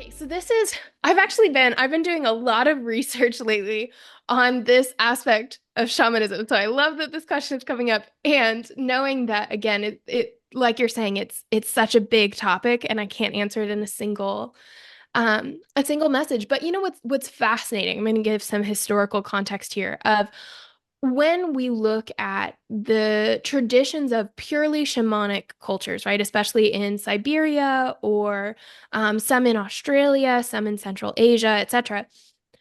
Okay, so I've been doing a lot of research lately on this aspect of shamanism. So I love that this question is coming up and knowing that again, like you're saying, it's such a big topic and I can't answer it in a single message. But you know what's fascinating? I'm going to give some historical context here of when we look at the traditions of purely shamanic cultures, right? Especially in Siberia or some in Australia, some in Central Asia, etc.,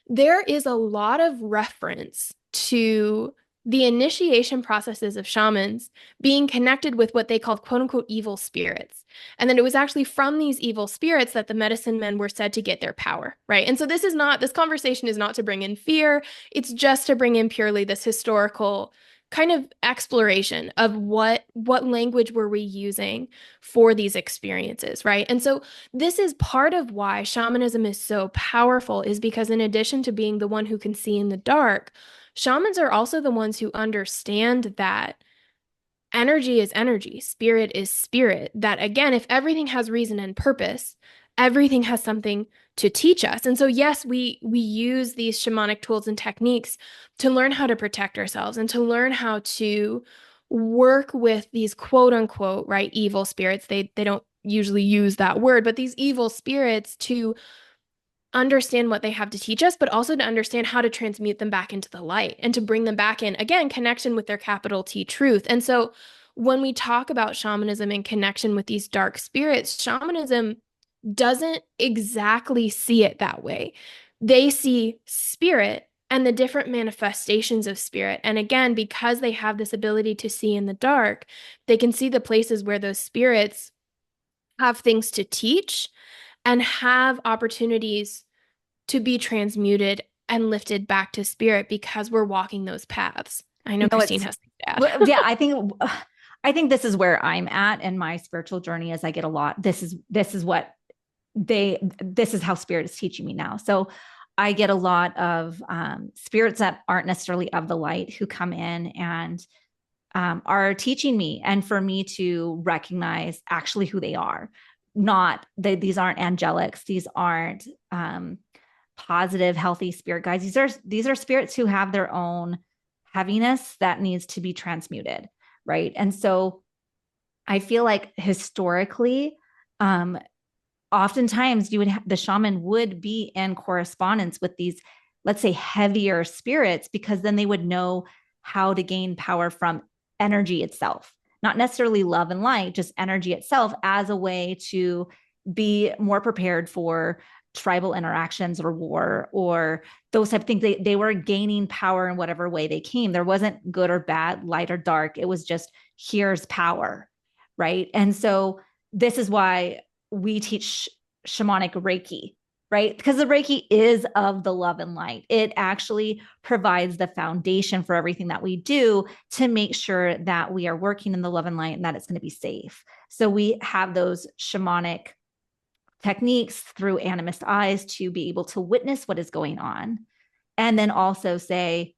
there is a lot of reference to the initiation processes of shamans being connected with what they called quote unquote evil spirits. And then it was actually from these evil spirits that the medicine men were said to get their power, right? And so this conversation is not to bring in fear, it's just to bring in purely this historical kind of exploration of what language were we using for these experiences, right? And so this is part of why shamanism is so powerful, is because in addition to being the one who can see in the dark, shamans are also the ones who understand that energy is energy, spirit is spirit. That again, if everything has reason and purpose, everything has something to teach us. And so yes, we use these shamanic tools and techniques to learn how to protect ourselves and to learn how to work with these quote unquote, right, evil spirits. They don't usually use that word, but these evil spirits to understand what they have to teach us, but also to understand how to transmute them back into the light and to bring them back in, again, connection with their capital T truth. And so when we talk about shamanism in connection with these dark spirits, shamanism doesn't exactly see it that way. They see spirit and the different manifestations of spirit. And again, because they have this ability to see in the dark, they can see the places where those spirits have things to teach and have opportunities to be transmuted and lifted back to spirit because we're walking those paths. I know No, Christine it's has things to add. well, yeah, I think this is where I'm at in my spiritual journey as I get a lot. This is how spirit is teaching me now. So I get a lot of spirits that aren't necessarily of the light who come in and are teaching me, and for me to recognize actually who they are. Not these aren't angelics. These aren't positive, healthy spirit guides. These are spirits who have their own heaviness that needs to be transmuted, right? And so I feel like historically, um, oftentimes the shaman would be in correspondence with these, let's say, heavier spirits, because then they would know how to gain power from energy itself, not necessarily love and light, just energy itself, as a way to be more prepared for tribal interactions or war or those type of things. They were gaining power in whatever way they came. There wasn't good or bad, light or dark. It was just, here's power, right? And so this is why we teach shamanic Reiki, right? Because the Reiki is of the love and light. It actually provides the foundation for everything that we do to make sure that we are working in the love and light and that it's going to be safe. So we have those shamanic techniques through animist eyes to be able to witness what is going on. And then also say,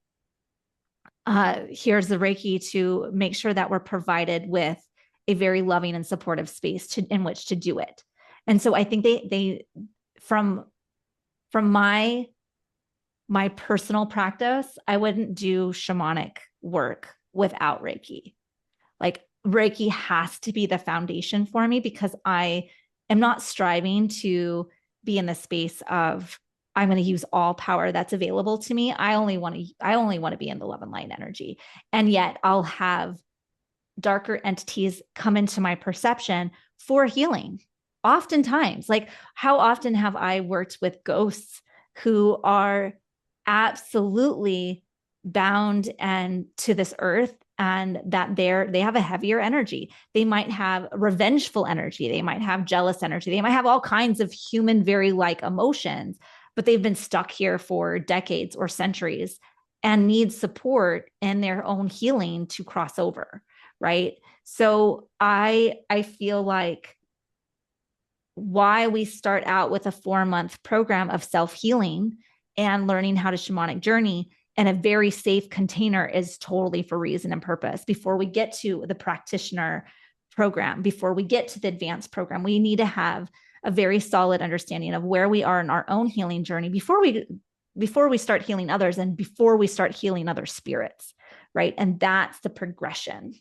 here's the Reiki to make sure that we're provided with a very loving and supportive space in which to do it. And so I think they from my personal practice, I wouldn't do shamanic work without Reiki. Like Reiki has to be the foundation for me, because I am not striving to be in the space of, I'm going to use all power that's available to me. I only want to be in the love and light energy. And yet I'll have darker entities come into my perception for healing. Oftentimes, like, how often have I worked with ghosts who are absolutely bound and to this earth, and that they have a heavier energy. They might have revengeful energy. They might have jealous energy. They might have all kinds of human, very like emotions, but they've been stuck here for decades or centuries and need support in their own healing to cross over. Right. So I feel like why we start out with a 4-month program of self-healing and learning how to shamanic journey in a very safe container is totally for reason and purpose. Before we get to the practitioner program, before we get to the advanced program, we need to have a very solid understanding of where we are in our own healing journey before we start healing others and before we start healing other spirits, right? And that's the progression.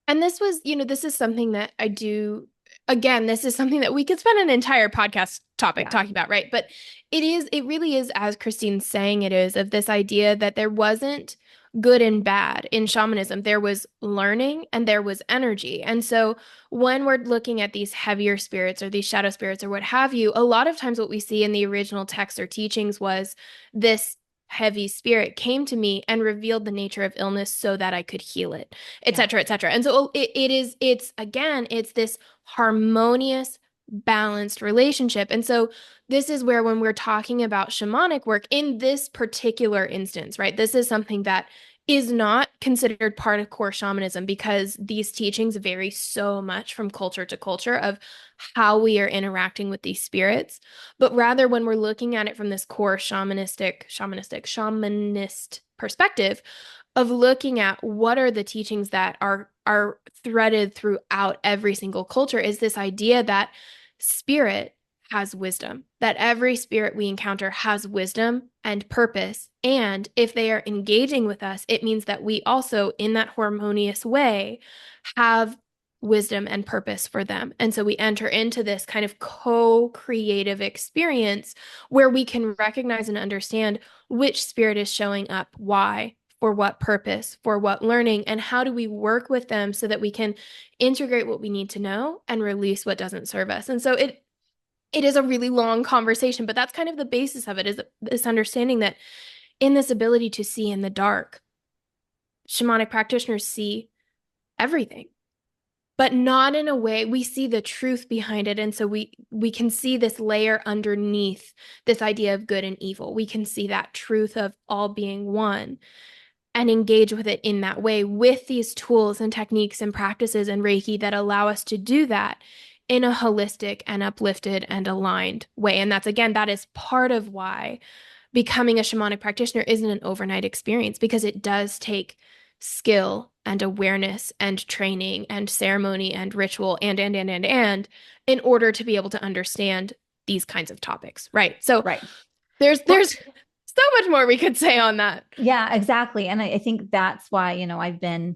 And this was, this is something that I do. Again, this is something that we could spend an entire podcast topic Yeah. talking about, right? But it really is, as Christine's saying, it is of this idea that there wasn't good and bad in shamanism. There was learning and there was energy. And so when we're looking at these heavier spirits or these shadow spirits or what have you, a lot of times what we see in the original texts or teachings was this heavy spirit came to me and revealed the nature of illness so that I could heal it, et Yeah. cetera, et cetera. And so it's this harmonious, balanced relationship. And so this is where, when we're talking about shamanic work in this particular instance, right, this is something that is not considered part of core shamanism because these teachings vary so much from culture to culture of how we are interacting with these spirits. But rather, when we're looking at it from this core shamanist perspective, of looking at what are the teachings that are threaded throughout every single culture, is this idea that spirit has wisdom, that every spirit we encounter has wisdom and purpose. And if they are engaging with us, it means that we also, in that harmonious way, have wisdom and purpose for them. And so we enter into this kind of co-creative experience where we can recognize and understand which spirit is showing up, why, for what purpose, for what learning, and how do we work with them so that we can integrate what we need to know and release what doesn't serve us. And so it is a really long conversation, but that's kind of the basis of it, is this understanding that in this ability to see in the dark, shamanic practitioners see everything, but not in a way we see the truth behind it. And so we can see this layer underneath this idea of good and evil. We can see that truth of all being one and engage with it in that way with these tools and techniques and practices and Reiki that allow us to do that in a holistic and uplifted and aligned way. And that's, again, that is part of why becoming a shamanic practitioner isn't an overnight experience, because it does take skill and awareness and training and ceremony and ritual and in order to be able to understand these kinds of topics, right? So Right. Well, there's so much more we could say on that. yeah, exactly. And I think that's why, I've been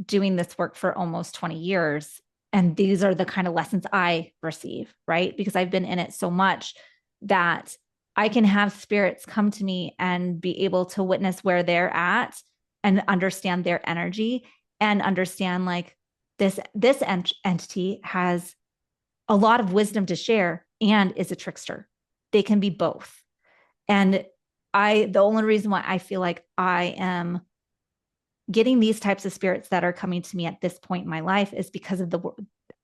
doing this work for almost 20 years. And these are the kind of lessons I receive, right? Because I've been in it so much that I can have spirits come to me and be able to witness where they're at and understand their energy and understand, like, this entity has a lot of wisdom to share and is a trickster. They can be both. And the only reason why I feel like I am getting these types of spirits that are coming to me at this point in my life is because of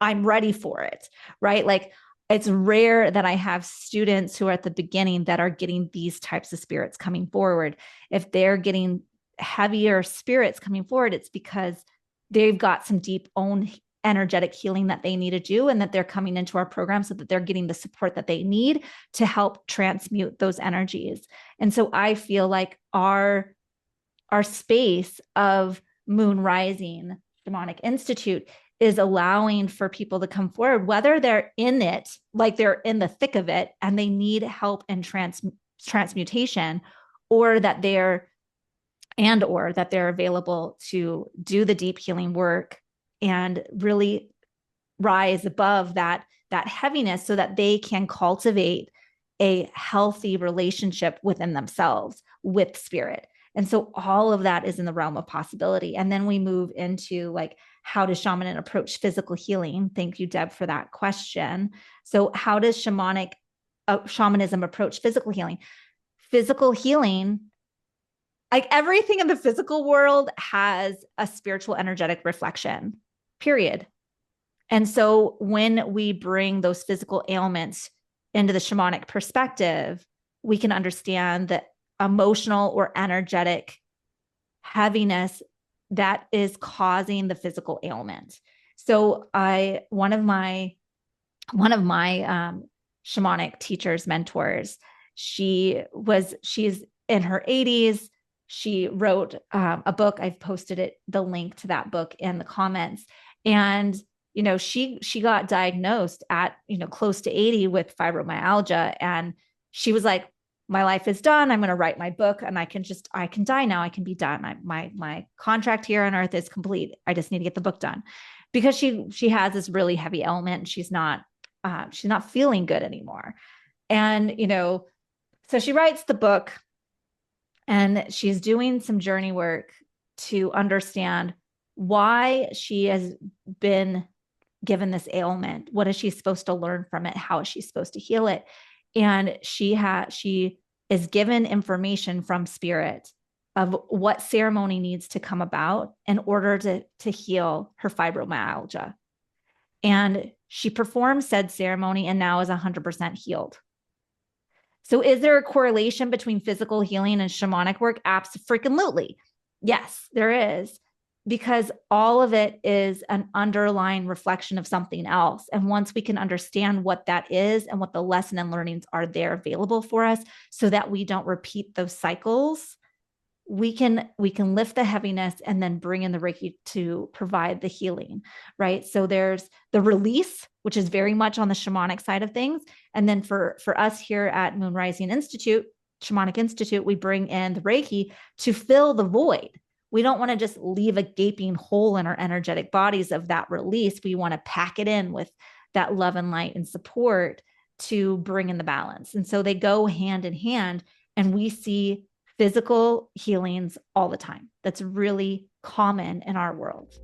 I'm ready for it, right? Like, it's rare that I have students who are at the beginning that are getting these types of spirits coming forward. If they're getting heavier spirits coming forward, it's because they've got some deep own energetic healing that they need to do, and that they're coming into our program so that they're getting the support that they need to help transmute those energies. And so I feel like our space of Moon Rising Shamanic Institute is allowing for people to come forward, whether they're in it, like they're in the thick of it and they need help in transmutation, or that they're available to do the deep healing work and really rise above that heaviness so that they can cultivate a healthy relationship within themselves with spirit. And so all of that is in the realm of possibility. And then we move into, like, how does shamanism approach physical healing? Thank you, Deb, for that question. So how does shamanism approach physical healing? Physical healing, like everything in the physical world, has a spiritual energetic reflection, period. And so when we bring those physical ailments into the shamanic perspective, we can understand the emotional or energetic heaviness that is causing the physical ailment. So one of my shamanic teachers, mentors, she's in her 80s. She wrote a book. I've posted the link to that book in the comments. And, she got diagnosed at, close to 80 with fibromyalgia. And she was like, my life is done. I'm going to write my book and I can die now. I can be done. My contract here on earth is complete. I just need to get the book done, because she has this really heavy ailment and she's not feeling good anymore. And, so she writes the book and she's doing some journey work to understand why she has been given this ailment. What is she supposed to learn from it? How is she supposed to heal it? And she is given information from spirit of what ceremony needs to come about in order to heal her fibromyalgia. And she performed said ceremony and now is 100% healed. So is there a correlation between physical healing and shamanic work? Absolutely. Yes, there is, because all of it is an underlying reflection of something else. And once we can understand what that is and what the lesson and learnings are there available for us so that we don't repeat those cycles, we can lift the heaviness and then bring in the Reiki to provide the healing, right? So there's the release, which is very much on the shamanic side of things. And then for us here at Moon Rising Institute, Shamanic Institute, we bring in the Reiki to fill the void. We don't want to just leave a gaping hole in our energetic bodies of that release. We want to pack it in with that love and light and support to bring in the balance. And so they go hand in hand, and we see physical healings all the time. That's really common in our world.